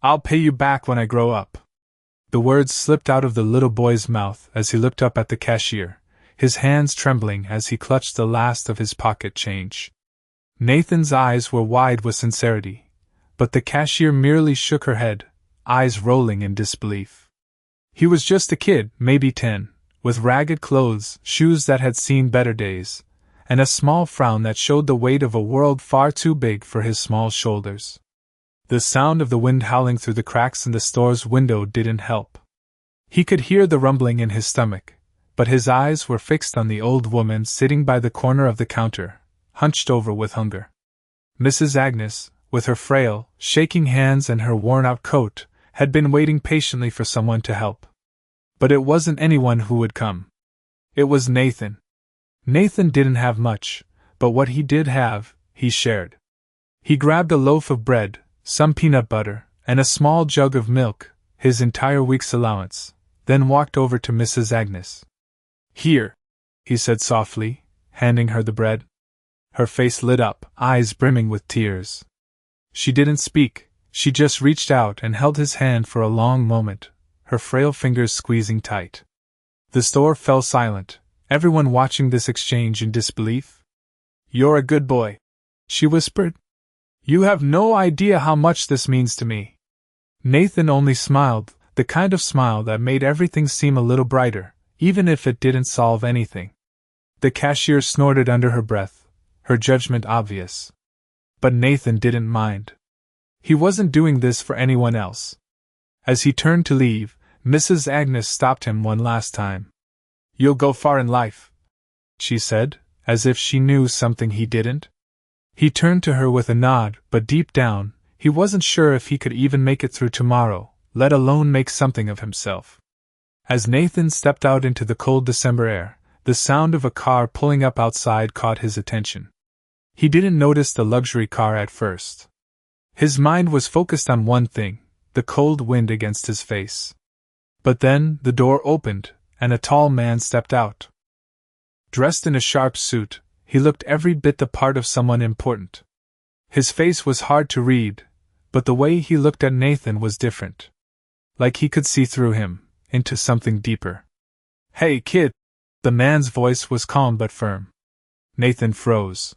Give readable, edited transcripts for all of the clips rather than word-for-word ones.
I'll pay you back when I grow up. The words slipped out of the little boy's mouth as he looked up at the cashier, his hands trembling as he clutched the last of his pocket change. Nathan's eyes were wide with sincerity, but the cashier merely shook her head, eyes rolling in disbelief. He was just a kid, maybe 10, with ragged clothes, shoes that had seen better days, and a small frown that showed the weight of a world far too big for his small shoulders. The sound of the wind howling through the cracks in the store's window didn't help. He could hear the rumbling in his stomach, but his eyes were fixed on the old woman sitting by the corner of the counter, hunched over with hunger. Mrs. Agnes, with her frail, shaking hands and her worn-out coat, had been waiting patiently for someone to help. But it wasn't anyone who would come. It was Nathan. Nathan didn't have much, but what he did have, he shared. He grabbed a loaf of bread, some peanut butter, and a small jug of milk, his entire week's allowance, then walked over to Mrs. Agnes. "Here," he said softly, handing her the bread. Her face lit up, eyes brimming with tears. She didn't speak, she just reached out and held his hand for a long moment, her frail fingers squeezing tight. The store fell silent, everyone watching this exchange in disbelief. "You're a good boy," she whispered. "You have no idea how much this means to me." Nathan only smiled, the kind of smile that made everything seem a little brighter, even if it didn't solve anything. The cashier snorted under her breath, her judgment obvious. But Nathan didn't mind. He wasn't doing this for anyone else. As he turned to leave, Mrs. Agnes stopped him one last time. "You'll go far in life," she said, as if she knew something he didn't. He turned to her with a nod, but deep down, he wasn't sure if he could even make it through tomorrow, let alone make something of himself. As Nathan stepped out into the cold December air, the sound of a car pulling up outside caught his attention. He didn't notice the luxury car at first. His mind was focused on one thing, the cold wind against his face. But then, the door opened, and a tall man stepped out. Dressed in a sharp suit, he looked every bit the part of someone important. His face was hard to read, but the way he looked at Nathan was different. Like he could see through him, into something deeper. "Hey, kid!" The man's voice was calm but firm. Nathan froze.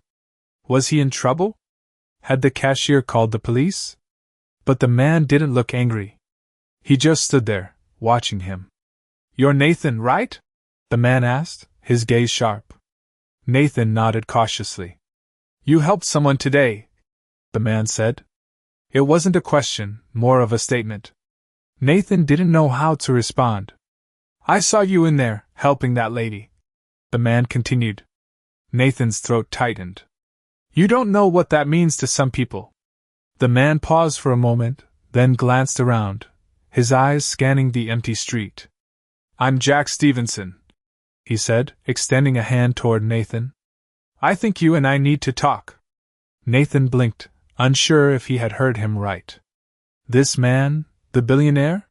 Was he in trouble? Had the cashier called the police? But the man didn't look angry. He just stood there, watching him. "You're Nathan, right?" the man asked, his gaze sharp. Nathan nodded cautiously. "You helped someone today," the man said. It wasn't a question, more of a statement. Nathan didn't know how to respond. "I saw you in there, helping that lady," the man continued. Nathan's throat tightened. "You don't know what that means to some people." The man paused for a moment, then glanced around, his eyes scanning the empty street. "I'm Jack Stevenson," he said, extending a hand toward Nathan. "I think you and I need to talk." Nathan blinked, unsure if he had heard him right. This man, the billionaire?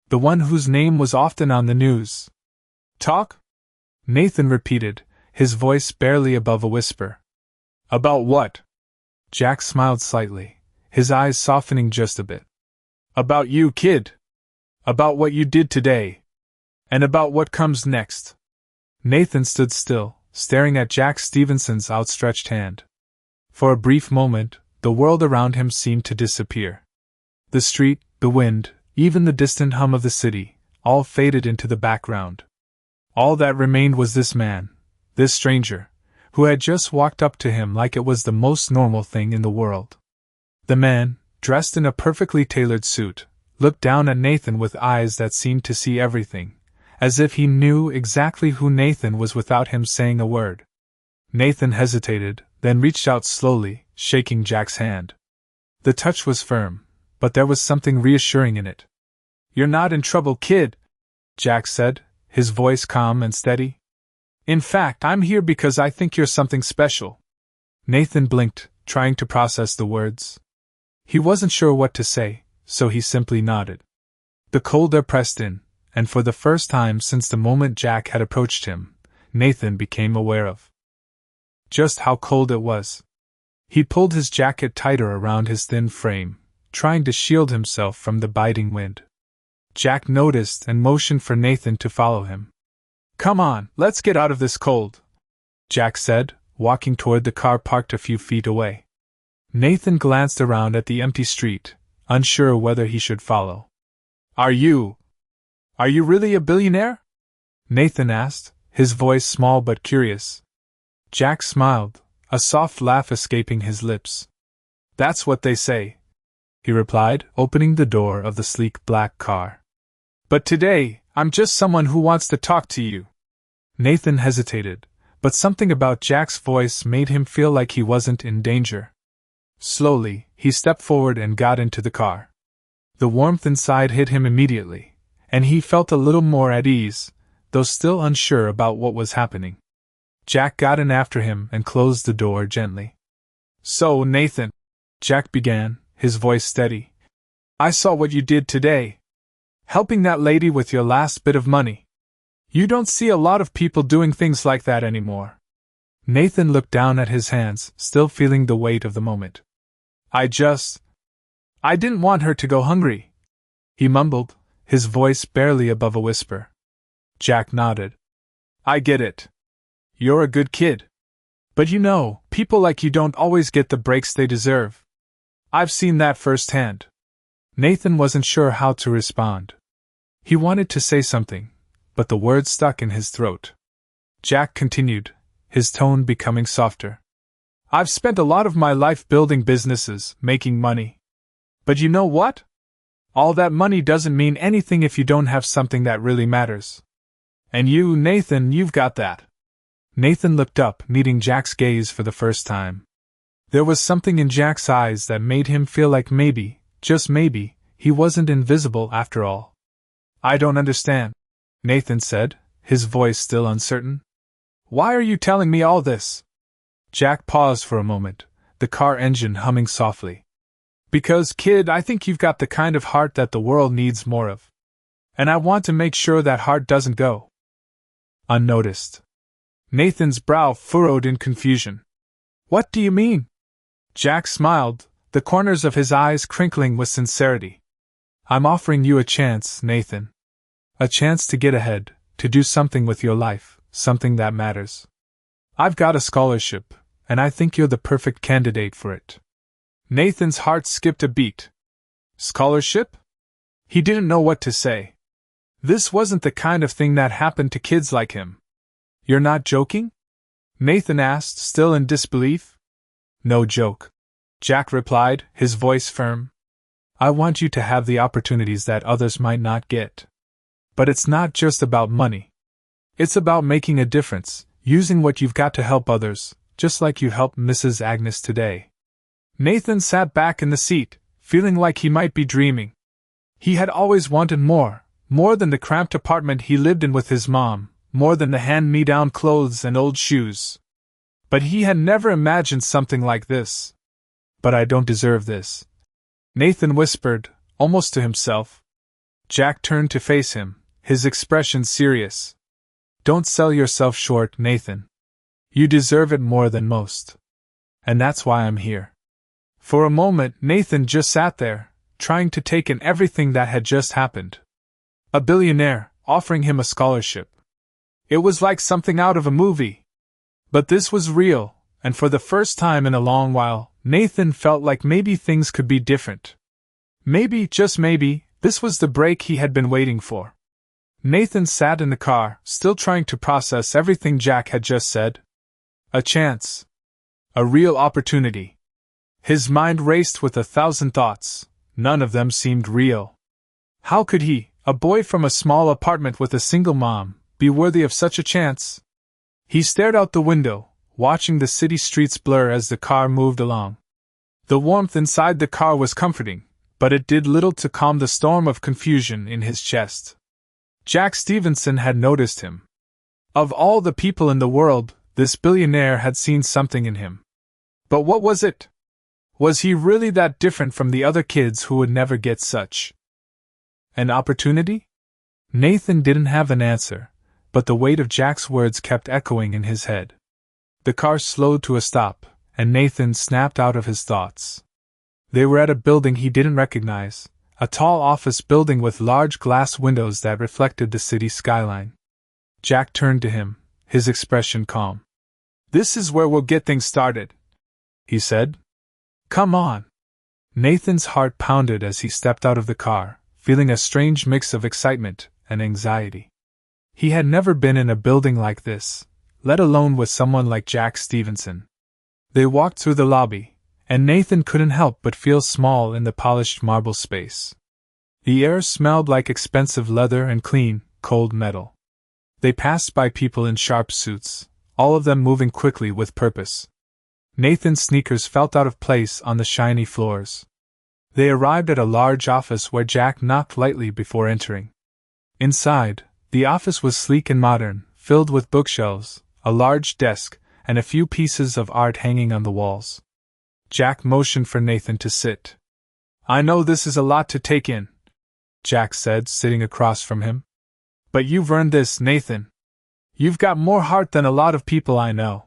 The one whose name was often on the news. "Talk?" Nathan repeated, his voice barely above a whisper. "About what?" Jack smiled slightly, his eyes softening just a bit. "About you, kid. About what you did today. And about what comes next." Nathan stood still, staring at Jack Stevenson's outstretched hand. For a brief moment, the world around him seemed to disappear. The street, the wind, even the distant hum of the city, all faded into the background. All that remained was this man, this stranger, who had just walked up to him like it was the most normal thing in the world. The man, dressed in a perfectly tailored suit, looked down at Nathan with eyes that seemed to see everything, as if he knew exactly who Nathan was without him saying a word. Nathan hesitated, then reached out slowly, shaking Jack's hand. The touch was firm, but there was something reassuring in it. "You're not in trouble, kid," Jack said, his voice calm and steady. "In fact, I'm here because I think you're something special." Nathan blinked, trying to process the words. He wasn't sure what to say, so he simply nodded. The cold air pressed in, and for the first time since the moment Jack had approached him, Nathan became aware of just how cold it was. He pulled his jacket tighter around his thin frame, trying to shield himself from the biting wind. Jack noticed and motioned for Nathan to follow him. "Come on, let's get out of this cold," Jack said, walking toward the car parked a few feet away. Nathan glanced around at the empty street, unsure whether he should follow. Are you really a billionaire?" Nathan asked, his voice small but curious. Jack smiled, a soft laugh escaping his lips. "That's what they say," he replied, opening the door of the sleek black car. "But today, I'm just someone who wants to talk to you." Nathan hesitated, but something about Jack's voice made him feel like he wasn't in danger. Slowly, he stepped forward and got into the car. The warmth inside hit him immediately, and he felt a little more at ease, though still unsure about what was happening. Jack got in after him and closed the door gently. "So, Nathan," Jack began, his voice steady, "I saw what you did today. Helping that lady with your last bit of money. You don't see a lot of people doing things like that anymore." Nathan looked down at his hands, still feeling the weight of the moment. I didn't want her to go hungry," he mumbled, his voice barely above a whisper. Jack nodded. "I get it. You're a good kid. But you know, people like you don't always get the breaks they deserve. I've seen that firsthand." Nathan wasn't sure how to respond. He wanted to say something, but the words stuck in his throat. Jack continued, his tone becoming softer. "I've spent a lot of my life building businesses, making money. But you know what? All that money doesn't mean anything if you don't have something that really matters. And you, Nathan, you've got that." Nathan looked up, meeting Jack's gaze for the first time. There was something in Jack's eyes that made him feel like maybe, just maybe, he wasn't invisible after all. "I don't understand," Nathan said, his voice still uncertain. "Why are you telling me all this?" Jack paused for a moment, the car engine humming softly. "Because, kid, I think you've got the kind of heart that the world needs more of. And I want to make sure that heart doesn't go unnoticed." Nathan's brow furrowed in confusion. "What do you mean?" Jack smiled, the corners of his eyes crinkling with sincerity. "I'm offering you a chance, Nathan. A chance to get ahead, to do something with your life, something that matters. I've got a scholarship, and I think you're the perfect candidate for it." Nathan's heart skipped a beat. Scholarship? He didn't know what to say. This wasn't the kind of thing that happened to kids like him. "You're not joking?" Nathan asked, still in disbelief. "No joke," Jack replied, his voice firm. "I want you to have the opportunities that others might not get. But it's not just about money. It's about making a difference, using what you've got to help others, just like you helped Mrs. Agnes today." Nathan sat back in the seat, feeling like he might be dreaming. He had always wanted more than the cramped apartment he lived in with his mom, more than the hand-me-down clothes and old shoes. But he had never imagined something like this. "But I don't deserve this," Nathan whispered, almost to himself. Jack turned to face him, his expression serious. "Don't sell yourself short, Nathan. You deserve it more than most. And that's why I'm here." For a moment, Nathan just sat there, trying to take in everything that had just happened. A billionaire, offering him a scholarship. It was like something out of a movie. But this was real, and for the first time in a long while, Nathan felt like maybe things could be different. Maybe, just maybe, this was the break he had been waiting for. Nathan sat in the car, still trying to process everything Jack had just said. A chance. A real opportunity. His mind raced with 1,000 thoughts. None of them seemed real. How could he, a boy from a small apartment with a single mom, be worthy of such a chance? He stared out the window, watching the city streets blur as the car moved along. The warmth inside the car was comforting, but it did little to calm the storm of confusion in his chest. Jack Stevenson had noticed him. Of all the people in the world, this billionaire had seen something in him. But what was it? Was he really that different from the other kids who would never get such an opportunity? Nathan didn't have an answer, but the weight of Jack's words kept echoing in his head. The car slowed to a stop, and Nathan snapped out of his thoughts. They were at a building he didn't recognize, a tall office building with large glass windows that reflected the city skyline. Jack turned to him, his expression calm. "This is where we'll get things started," he said. "Come on." Nathan's heart pounded as he stepped out of the car, feeling a strange mix of excitement and anxiety. He had never been in a building like this, let alone with someone like Jack Stevenson. They walked through the lobby, and Nathan couldn't help but feel small in the polished marble space. The air smelled like expensive leather and clean, cold metal. They passed by people in sharp suits, all of them moving quickly with purpose. Nathan's sneakers felt out of place on the shiny floors. They arrived at a large office where Jack knocked lightly before entering. Inside, the office was sleek and modern, filled with bookshelves, a large desk, and a few pieces of art hanging on the walls. Jack motioned for Nathan to sit. "I know this is a lot to take in," Jack said, sitting across from him. "But you've earned this, Nathan. You've got more heart than a lot of people I know.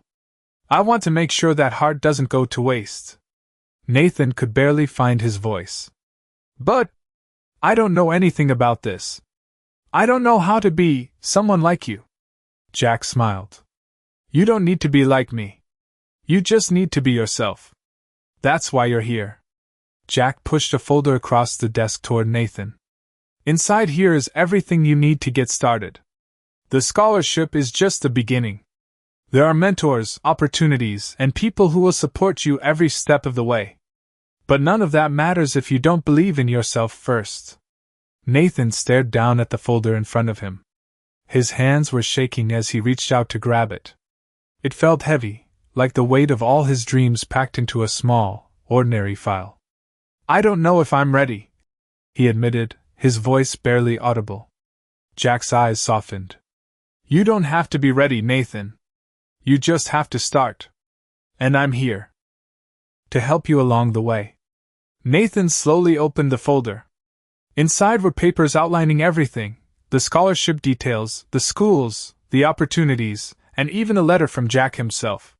I want to make sure that heart doesn't go to waste." Nathan could barely find his voice. "But I don't know anything about this. I don't know how to be someone like you." Jack smiled. "You don't need to be like me. You just need to be yourself. That's why you're here." Jack pushed a folder across the desk toward Nathan. "Inside here is everything you need to get started. The scholarship is just the beginning. There are mentors, opportunities, and people who will support you every step of the way. But none of that matters if you don't believe in yourself first." Nathan stared down at the folder in front of him. His hands were shaking as he reached out to grab it. It felt heavy, like the weight of all his dreams packed into a small, ordinary file. "I don't know if I'm ready," he admitted, his voice barely audible. Jack's eyes softened. "You don't have to be ready, Nathan. You just have to start. And I'm here to help you along the way." Nathan slowly opened the folder. Inside were papers outlining everything: the scholarship details, the schools, the opportunities, and even a letter from Jack himself.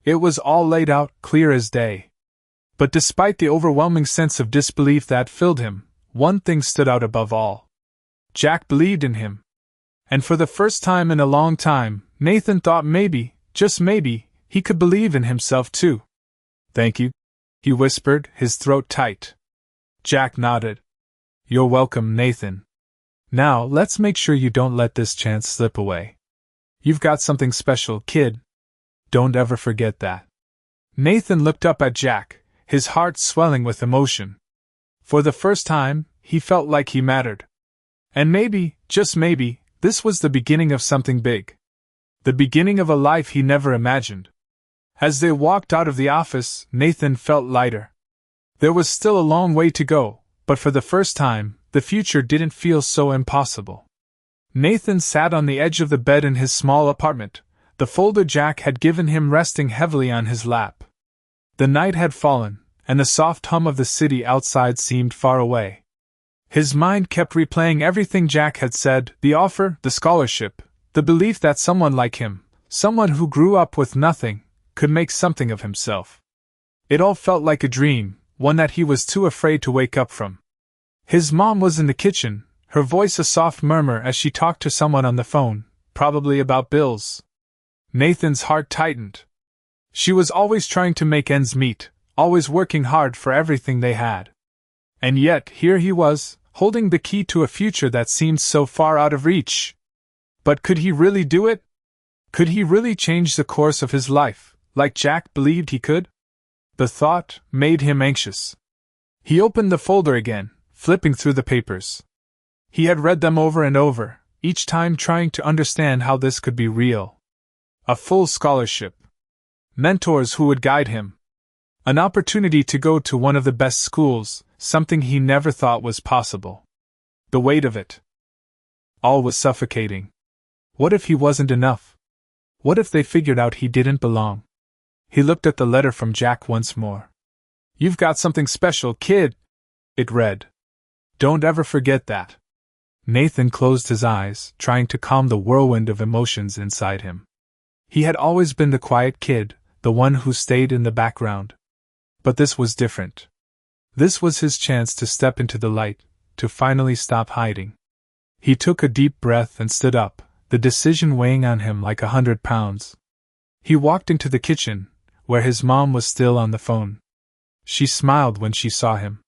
It was all laid out, clear as day. But despite the overwhelming sense of disbelief that filled him, one thing stood out above all. Jack believed in him. And for the first time in a long time, Nathan thought maybe, just maybe, he could believe in himself too. "Thank you," he whispered, his throat tight. Jack nodded. "You're welcome, Nathan. Now, let's make sure you don't let this chance slip away. You've got something special, kid. Don't ever forget that." Nathan looked up at Jack, his heart swelling with emotion. For the first time, he felt like he mattered. And maybe, just maybe, this was the beginning of something big. The beginning of a life he never imagined. As they walked out of the office, Nathan felt lighter. There was still a long way to go, but for the first time, the future didn't feel so impossible. Nathan sat on the edge of the bed in his small apartment, the folder Jack had given him resting heavily on his lap. The night had fallen, and the soft hum of the city outside seemed far away. His mind kept replaying everything Jack had said: the offer, the scholarship, the belief that someone like him, someone who grew up with nothing, could make something of himself. It all felt like a dream, one that he was too afraid to wake up from. His mom was in the kitchen, her voice a soft murmur as she talked to someone on the phone, probably about bills. Nathan's heart tightened. She was always trying to make ends meet, always working hard for everything they had. And yet, here he was, holding the key to a future that seemed so far out of reach. But could he really do it? Could he really change the course of his life, like Jack believed he could? The thought made him anxious. He opened the folder again, flipping through the papers. He had read them over and over, each time trying to understand how this could be real. A full scholarship. Mentors who would guide him. An opportunity to go to one of the best schools, something he never thought was possible. The weight of it. All was suffocating. What if he wasn't enough? What if they figured out he didn't belong? He looked at the letter from Jack once more. "You've got something special, kid," it read. "Don't ever forget that." Nathan closed his eyes, trying to calm the whirlwind of emotions inside him. He had always been the quiet kid, the one who stayed in the background. But this was different. This was his chance to step into the light, to finally stop hiding. He took a deep breath and stood up, the decision weighing on him like 100 pounds. He walked into the kitchen, where his mom was still on the phone. She smiled when she saw him.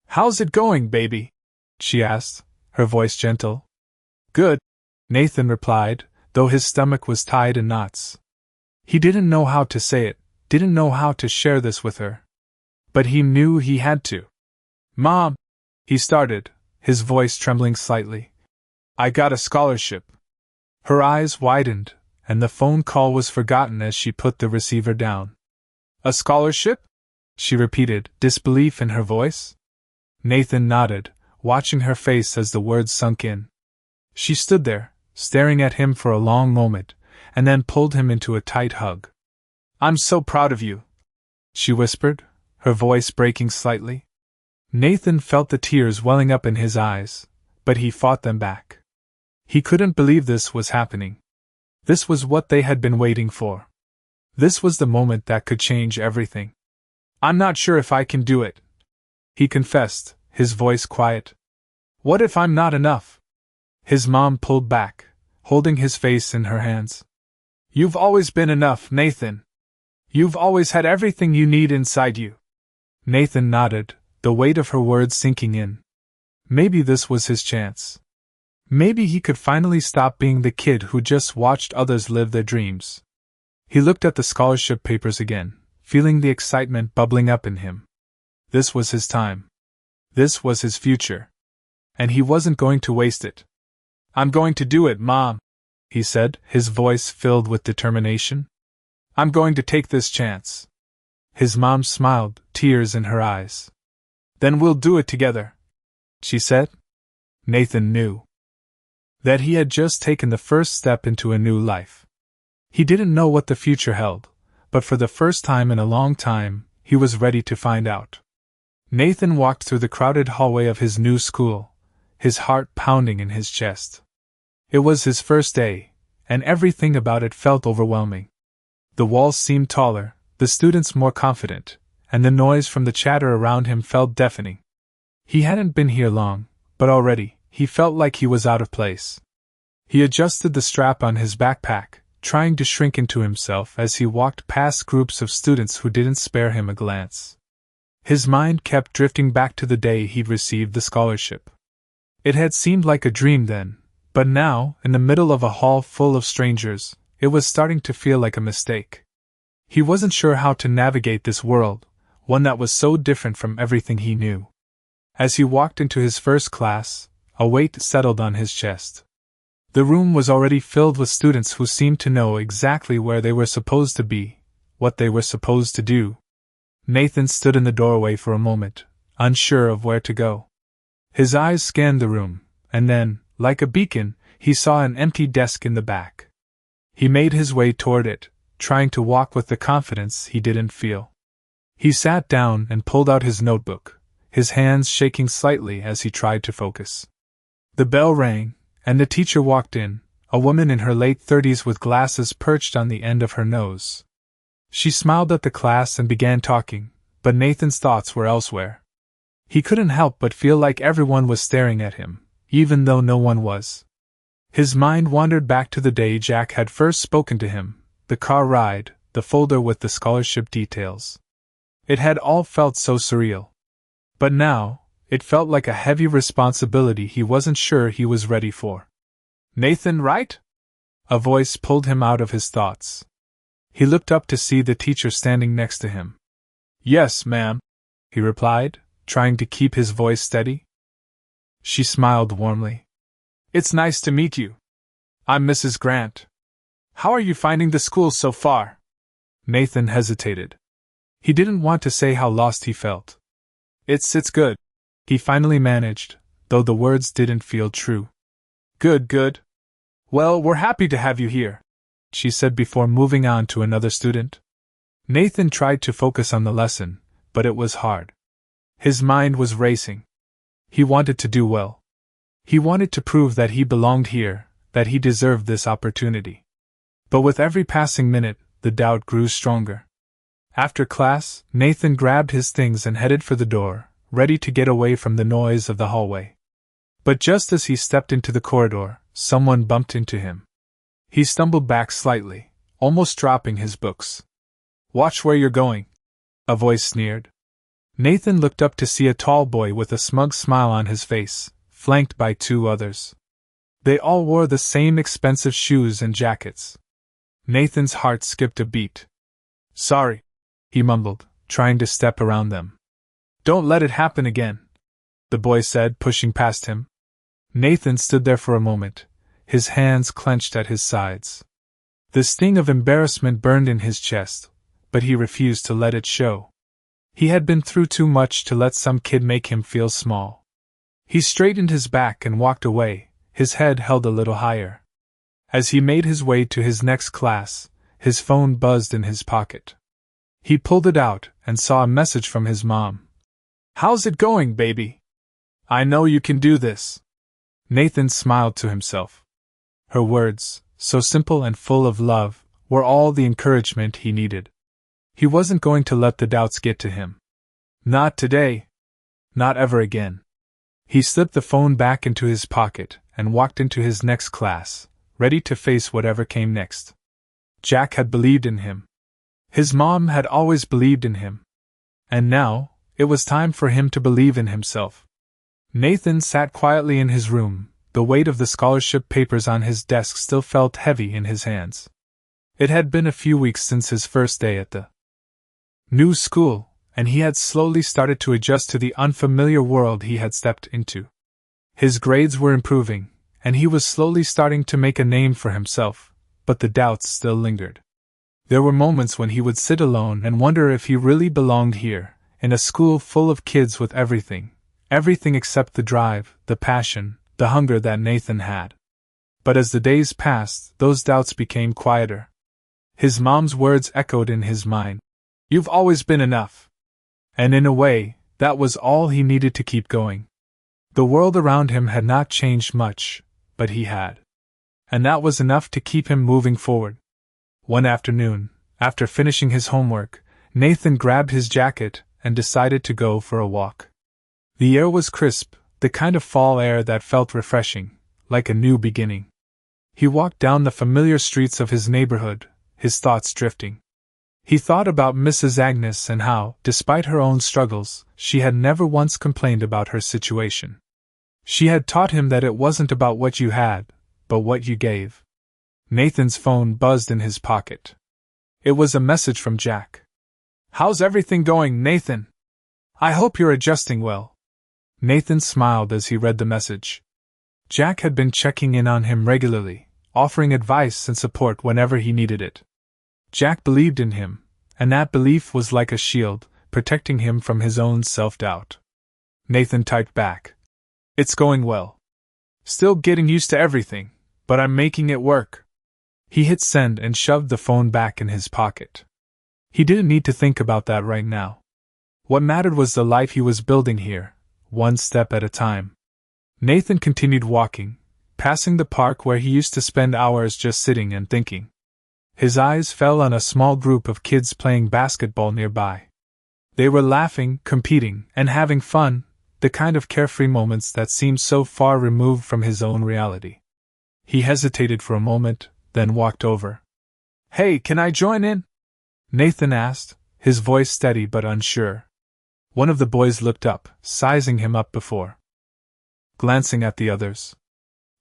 "How's it going, baby?" she asked, her voice gentle. "Good," Nathan replied, though his stomach was tied in knots. He didn't know how to say it, didn't know how to share this with her. But he knew he had to. "Mom," he started, his voice trembling slightly. "I got a scholarship." Her eyes widened, and the phone call was forgotten as she put the receiver down. "A scholarship?" she repeated, disbelief in her voice. Nathan nodded, watching her face as the words sunk in. She stood there, staring at him for a long moment, and then pulled him into a tight hug. "I'm so proud of you," she whispered, her voice breaking slightly. Nathan felt the tears welling up in his eyes, but he fought them back. He couldn't believe this was happening. This was what they had been waiting for. This was the moment that could change everything. "I'm not sure if I can do it," he confessed, his voice quiet. "What if I'm not enough?" His mom pulled back, holding his face in her hands. "You've always been enough, Nathan. You've always had everything you need inside you." Nathan nodded, the weight of her words sinking in. Maybe this was his chance. Maybe he could finally stop being the kid who just watched others live their dreams. He looked at the scholarship papers again, feeling the excitement bubbling up in him. This was his time. This was his future. And he wasn't going to waste it. "I'm going to do it, Mom," he said, his voice filled with determination. "I'm going to take this chance." His mom smiled, tears in her eyes. "Then we'll do it together," she said. Nathan knew that he had just taken the first step into a new life. He didn't know what the future held, but for the first time in a long time, he was ready to find out. Nathan walked through the crowded hallway of his new school, his heart pounding in his chest. It was his first day, and everything about it felt overwhelming. The walls seemed taller, the students more confident, and the noise from the chatter around him felt deafening. He hadn't been here long, but already, he felt like he was out of place. He adjusted the strap on his backpack, trying to shrink into himself as he walked past groups of students who didn't spare him a glance. His mind kept drifting back to the day he'd received the scholarship. It had seemed like a dream then, but now, in the middle of a hall full of strangers, it was starting to feel like a mistake. He wasn't sure how to navigate this world, one that was so different from everything he knew. As he walked into his first class, a weight settled on his chest. The room was already filled with students who seemed to know exactly where they were supposed to be, what they were supposed to do. Nathan stood in the doorway for a moment, unsure of where to go. His eyes scanned the room, and then, like a beacon, he saw an empty desk in the back. He made his way toward it, trying to walk with the confidence he didn't feel. He sat down and pulled out his notebook, his hands shaking slightly as he tried to focus. The bell rang, and the teacher walked in, a woman in her late 30s with glasses perched on the end of her nose. She smiled at the class and began talking, but Nathan's thoughts were elsewhere. He couldn't help but feel like everyone was staring at him, even though no one was. His mind wandered back to the day Jack had first spoken to him, the car ride, the folder with the scholarship details. It had all felt so surreal. But now, it felt like a heavy responsibility he wasn't sure he was ready for. "Nathan, right?" A voice pulled him out of his thoughts. He looked up to see the teacher standing next to him. "Yes, ma'am," he replied, trying to keep his voice steady. She smiled warmly. "It's nice to meet you. I'm Mrs. Grant. How are you finding the school so far?" Nathan hesitated. He didn't want to say how lost he felt. It's good," he finally managed, though the words didn't feel true. Good. Well, we're happy to have you here," she said before moving on to another student. Nathan tried to focus on the lesson, but it was hard. His mind was racing. He wanted to do well. He wanted to prove that he belonged here, that he deserved this opportunity. But with every passing minute, the doubt grew stronger. After class, Nathan grabbed his things and headed for the door, ready to get away from the noise of the hallway. But just as he stepped into the corridor, someone bumped into him. He stumbled back slightly, almost dropping his books. "Watch where you're going," a voice sneered. Nathan looked up to see a tall boy with a smug smile on his face, flanked by two others. They all wore the same expensive shoes and jackets. Nathan's heart skipped a beat. "Sorry," he mumbled, trying to step around them. "Don't let it happen again," the boy said, pushing past him. Nathan stood there for a moment, his hands clenched at his sides. The sting of embarrassment burned in his chest, but he refused to let it show. He had been through too much to let some kid make him feel small. He straightened his back and walked away, his head held a little higher. As he made his way to his next class, his phone buzzed in his pocket. He pulled it out and saw a message from his mom. "How's it going, baby? I know you can do this." Nathan smiled to himself. Her words, so simple and full of love, were all the encouragement he needed. He wasn't going to let the doubts get to him. Not today. Not ever again. He slipped the phone back into his pocket and walked into his next class, ready to face whatever came next. Jack had believed in him. His mom had always believed in him. And now, it was time for him to believe in himself. Nathan sat quietly in his room, the weight of the scholarship papers on his desk still felt heavy in his hands. It had been a few weeks since his first day at the new school, and he had slowly started to adjust to the unfamiliar world he had stepped into. His grades were improving, and he was slowly starting to make a name for himself, but the doubts still lingered. There were moments when he would sit alone and wonder if he really belonged here, in a school full of kids with everything except the drive, the passion, the hunger that Nathan had. But as the days passed, those doubts became quieter. His mom's words echoed in his mind. "You've always been enough." And in a way, that was all he needed to keep going. The world around him had not changed much, but he had. And that was enough to keep him moving forward. One afternoon, after finishing his homework, Nathan grabbed his jacket and decided to go for a walk. The air was crisp, the kind of fall air that felt refreshing, like a new beginning. He walked down the familiar streets of his neighborhood, his thoughts drifting. He thought about Mrs. Agnes and how, despite her own struggles, she had never once complained about her situation. She had taught him that it wasn't about what you had, but what you gave. Nathan's phone buzzed in his pocket. It was a message from Jack. "How's everything going, Nathan? I hope you're adjusting well." Nathan smiled as he read the message. Jack had been checking in on him regularly, offering advice and support whenever he needed it. Jack believed in him, and that belief was like a shield, protecting him from his own self-doubt. Nathan typed back. "It's going well. Still getting used to everything, but I'm making it work." He hit send and shoved the phone back in his pocket. He didn't need to think about that right now. What mattered was the life he was building here, one step at a time. Nathan continued walking, passing the park where he used to spend hours just sitting and thinking. His eyes fell on a small group of kids playing basketball nearby. They were laughing, competing, and having fun, the kind of carefree moments that seemed so far removed from his own reality. He hesitated for a moment, then walked over. "Hey, can I join in?" Nathan asked, his voice steady but unsure. One of the boys looked up, sizing him up before glancing at the others.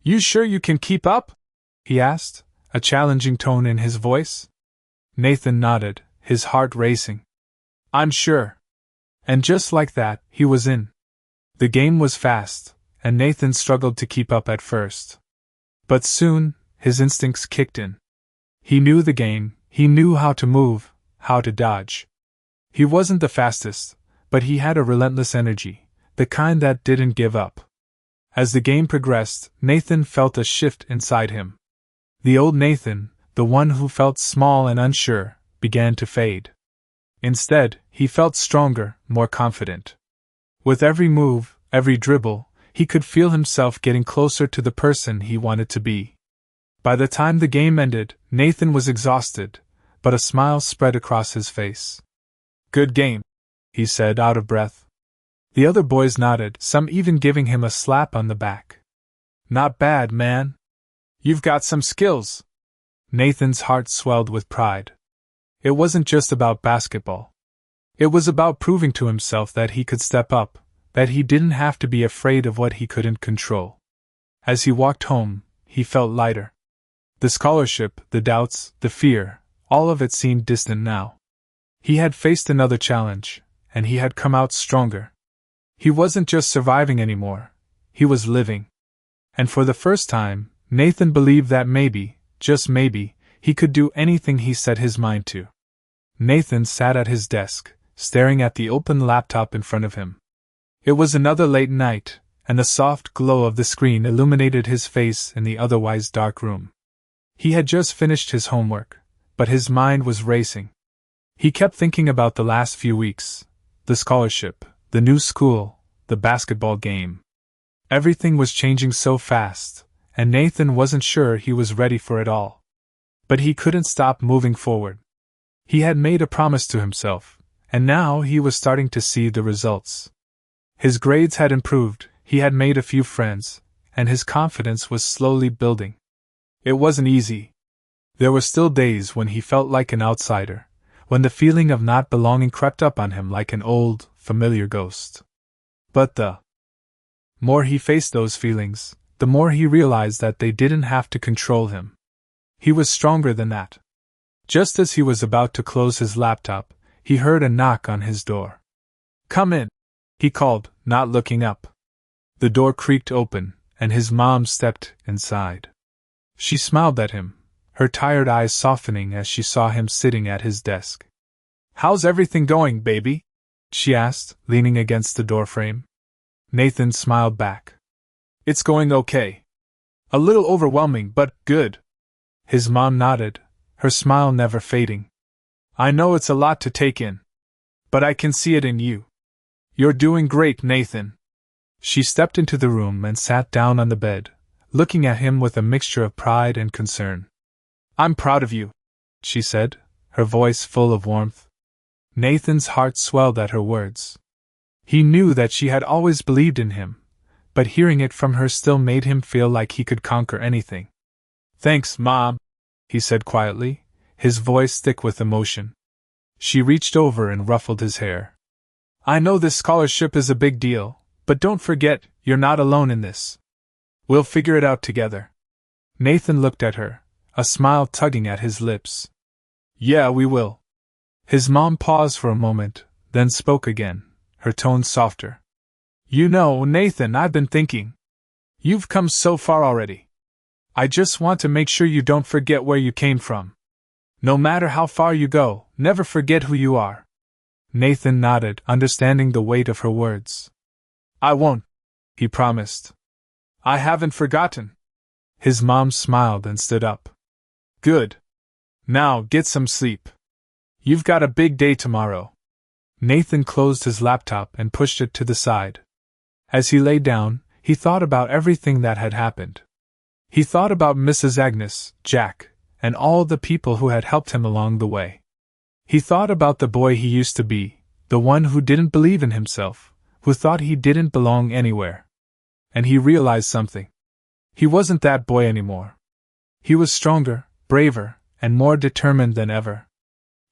"You sure you can keep up?" he asked, a challenging tone in his voice. Nathan nodded, his heart racing. "I'm sure." And just like that, he was in. The game was fast, and Nathan struggled to keep up at first. But soon, his instincts kicked in. He knew the game, he knew how to move, how to dodge. He wasn't the fastest, but he had a relentless energy, the kind that didn't give up. As the game progressed, Nathan felt a shift inside him. The old Nathan, the one who felt small and unsure, began to fade. Instead, he felt stronger, more confident. With every move, every dribble, he could feel himself getting closer to the person he wanted to be. By the time the game ended, Nathan was exhausted, but a smile spread across his face. "Good game," he said, out of breath. The other boys nodded, some even giving him a slap on the back. Not bad, man. You've got some skills. Nathan's heart swelled with pride. It wasn't just about basketball. It was about proving to himself that he could step up, that he didn't have to be afraid of what he couldn't control. As he walked home, he felt lighter. The scholarship, the doubts, the fear, all of it seemed distant now. He had faced another challenge, and he had come out stronger. He wasn't just surviving anymore, he was living. And for the first time, Nathan believed that maybe, just maybe, he could do anything he set his mind to. Nathan sat at his desk, staring at the open laptop in front of him. It was another late night, and the soft glow of the screen illuminated his face in the otherwise dark room. He had just finished his homework, but his mind was racing. He kept thinking about the last few weeks, the scholarship, the new school, the basketball game. Everything was changing so fast, and Nathan wasn't sure he was ready for it all. But he couldn't stop moving forward. He had made a promise to himself, and now he was starting to see the results. His grades had improved, he had made a few friends, and his confidence was slowly building. It wasn't easy. There were still days when he felt like an outsider, when the feeling of not belonging crept up on him like an old, familiar ghost. But the more he faced those feelings, the more he realized that they didn't have to control him. He was stronger than that. Just as he was about to close his laptop, he heard a knock on his door. "Come in," he called, not looking up. The door creaked open, and his mom stepped inside. She smiled at him, her tired eyes softening as she saw him sitting at his desk. "How's everything going, baby?" she asked, leaning against the doorframe. Nathan smiled back. "It's going okay. A little overwhelming, but good." His mom nodded, her smile never fading. "I know it's a lot to take in. But I can see it in you. You're doing great, Nathan." She stepped into the room and sat down on the bed, looking at him with a mixture of pride and concern. "I'm proud of you," she said, her voice full of warmth. Nathan's heart swelled at her words. He knew that she had always believed in him, but hearing it from her still made him feel like he could conquer anything. "Thanks, Mom," he said quietly, his voice thick with emotion. She reached over and ruffled his hair. "I know this scholarship is a big deal, but don't forget, you're not alone in this. We'll figure it out together." Nathan looked at her, a smile tugging at his lips. "Yeah, we will." His mom paused for a moment, then spoke again, her tone softer. "You know, Nathan, I've been thinking. You've come so far already. I just want to make sure you don't forget where you came from. No matter how far you go, never forget who you are." Nathan nodded, understanding the weight of her words. "I won't," he promised. "I haven't forgotten." His mom smiled and stood up. "Good. Now get some sleep. You've got a big day tomorrow." Nathan closed his laptop and pushed it to the side. As he lay down, he thought about everything that had happened. He thought about Mrs. Agnes, Jack, and all the people who had helped him along the way. He thought about the boy he used to be, the one who didn't believe in himself, who thought he didn't belong anywhere. And he realized something. He wasn't that boy anymore. He was stronger, braver, and more determined than ever.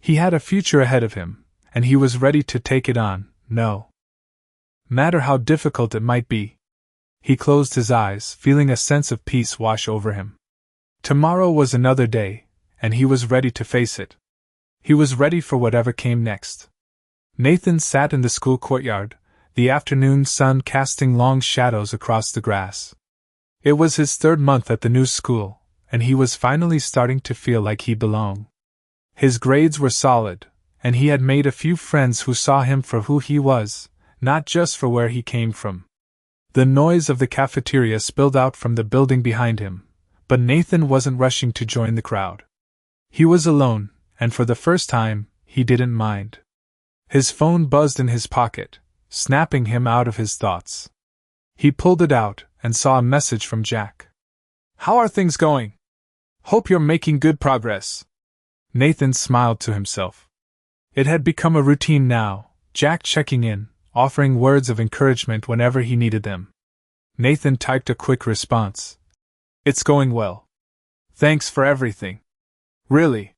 He had a future ahead of him, and he was ready to take it on, no matter how difficult it might be. He closed his eyes, feeling a sense of peace wash over him. Tomorrow was another day, and he was ready to face it. He was ready for whatever came next. Nathan sat in the school courtyard, the afternoon sun casting long shadows across the grass. It was his third month at the new school, and he was finally starting to feel like he belonged. His grades were solid, and he had made a few friends who saw him for who he was, not just for where he came from. The noise of the cafeteria spilled out from the building behind him, but Nathan wasn't rushing to join the crowd. He was alone, and for the first time, he didn't mind. His phone buzzed in his pocket, snapping him out of his thoughts. He pulled it out and saw a message from Jack. "How are things going? Hope you're making good progress." Nathan smiled to himself. It had become a routine now, Jack checking in, offering words of encouragement whenever he needed them. Nathan typed a quick response. "It's going well. Thanks for everything. Really."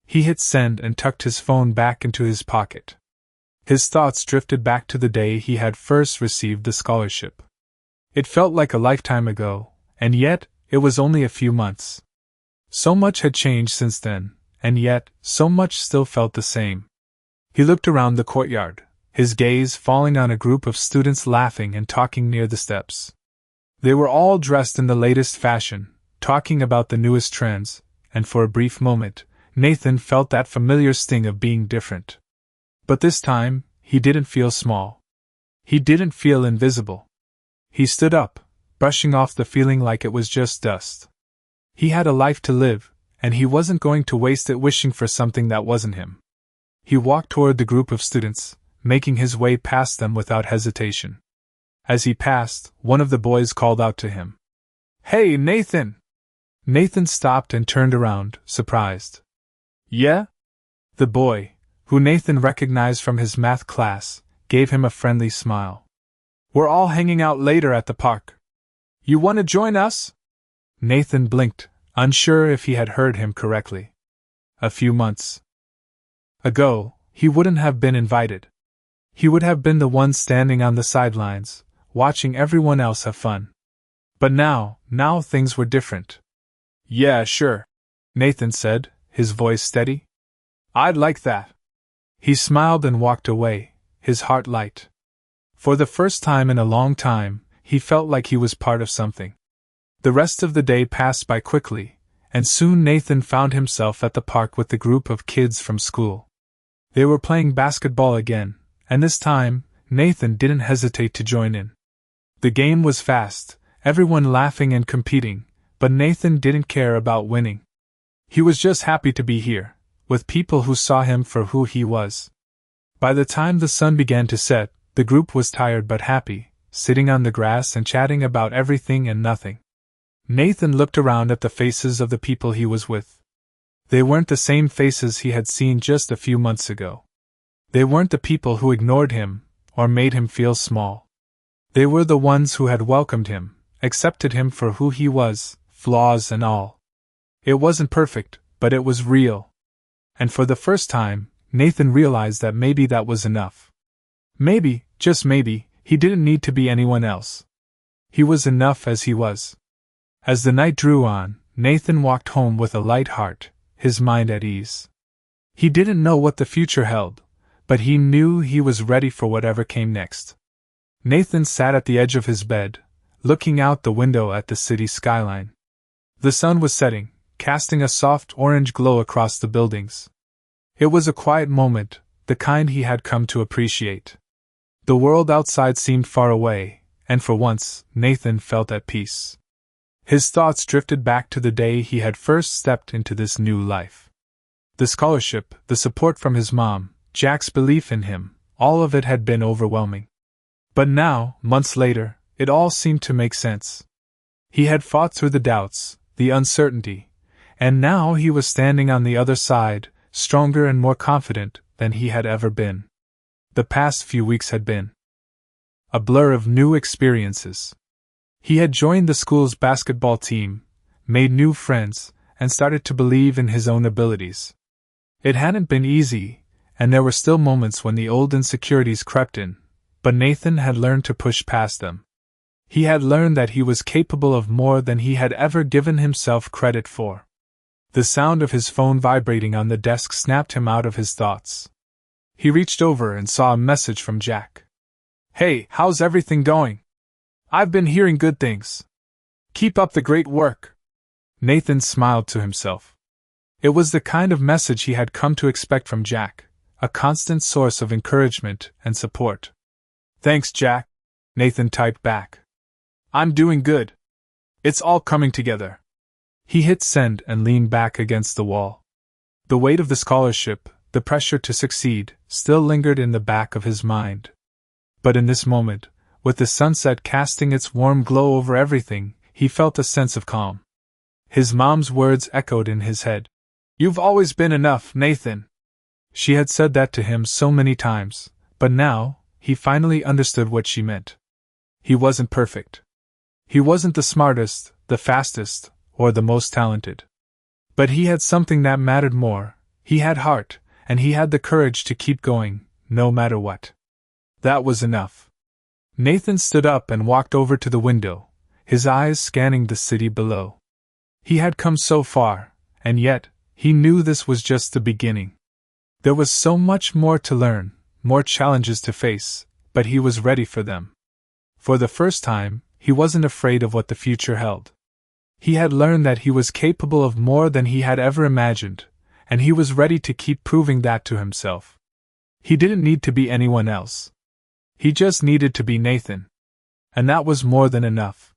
He hit send and tucked his phone back into his pocket. His thoughts drifted back to the day he had first received the scholarship. It felt like a lifetime ago, and yet, it was only a few months. So much had changed since then, and yet, so much still felt the same. He looked around the courtyard, his gaze falling on a group of students laughing and talking near the steps. They were all dressed in the latest fashion, talking about the newest trends, and for a brief moment, Nathan felt that familiar sting of being different. But this time, he didn't feel small. He didn't feel invisible. He stood up, brushing off the feeling like it was just dust. He had a life to live, and he wasn't going to waste it wishing for something that wasn't him. He walked toward the group of students, making his way past them without hesitation. As he passed, one of the boys called out to him. "Hey, Nathan!" Nathan stopped and turned around, surprised. "Yeah?" The boy, who Nathan recognized from his math class, gave him a friendly smile. "We're all hanging out later at the park. You want to join us?" Nathan blinked, unsure if he had heard him correctly. A few months ago, he wouldn't have been invited. He would have been the one standing on the sidelines, watching everyone else have fun. But now things were different. "Yeah, sure," Nathan said, his voice steady. "I'd like that." He smiled and walked away, his heart light. For the first time in a long time, he felt like he was part of something. The rest of the day passed by quickly, and soon Nathan found himself at the park with the group of kids from school. They were playing basketball again, and this time, Nathan didn't hesitate to join in. The game was fast, everyone laughing and competing, but Nathan didn't care about winning. He was just happy to be here, with people who saw him for who he was. By the time the sun began to set, the group was tired but happy, sitting on the grass and chatting about everything and nothing. Nathan looked around at the faces of the people he was with. They weren't the same faces he had seen just a few months ago. They weren't the people who ignored him, or made him feel small. They were the ones who had welcomed him, accepted him for who he was, flaws and all. It wasn't perfect, but it was real. And for the first time, Nathan realized that maybe that was enough. Maybe, just maybe, he didn't need to be anyone else. He was enough as he was. As the night drew on, Nathan walked home with a light heart, his mind at ease. He didn't know what the future held, but he knew he was ready for whatever came next. Nathan sat at the edge of his bed, looking out the window at the city skyline. The sun was setting, casting a soft orange glow across the buildings. It was a quiet moment, the kind he had come to appreciate. The world outside seemed far away, and for once, Nathan felt at peace. His thoughts drifted back to the day he had first stepped into this new life. The scholarship, the support from his mom, Jack's belief in him, all of it had been overwhelming. But now, months later, it all seemed to make sense. He had fought through the doubts, the uncertainty, and now he was standing on the other side, stronger and more confident than he had ever been. The past few weeks had been a blur of new experiences. He had joined the school's basketball team, made new friends, and started to believe in his own abilities. It hadn't been easy, and there were still moments when the old insecurities crept in, but Nathan had learned to push past them. He had learned that he was capable of more than he had ever given himself credit for. The sound of his phone vibrating on the desk snapped him out of his thoughts. He reached over and saw a message from Jack. "Hey, how's everything going? I've been hearing good things. Keep up the great work." Nathan smiled to himself. It was the kind of message he had come to expect from Jack, a constant source of encouragement and support. "Thanks, Jack," Nathan typed back. "I'm doing good. It's all coming together." He hit send and leaned back against the wall. The weight of the scholarship, the pressure to succeed, still lingered in the back of his mind. But in this moment, with the sunset casting its warm glow over everything, he felt a sense of calm. His mom's words echoed in his head. "You've always been enough, Nathan." She had said that to him so many times, but now, he finally understood what she meant. He wasn't perfect. He wasn't the smartest, the fastest, or the most talented. But he had something that mattered more. He had heart, and he had the courage to keep going, no matter what. That was enough. Nathan stood up and walked over to the window, his eyes scanning the city below. He had come so far, and yet, he knew this was just the beginning. There was so much more to learn, more challenges to face, but he was ready for them. For the first time, he wasn't afraid of what the future held. He had learned that he was capable of more than he had ever imagined, and he was ready to keep proving that to himself. He didn't need to be anyone else. He just needed to be Nathan. And that was more than enough.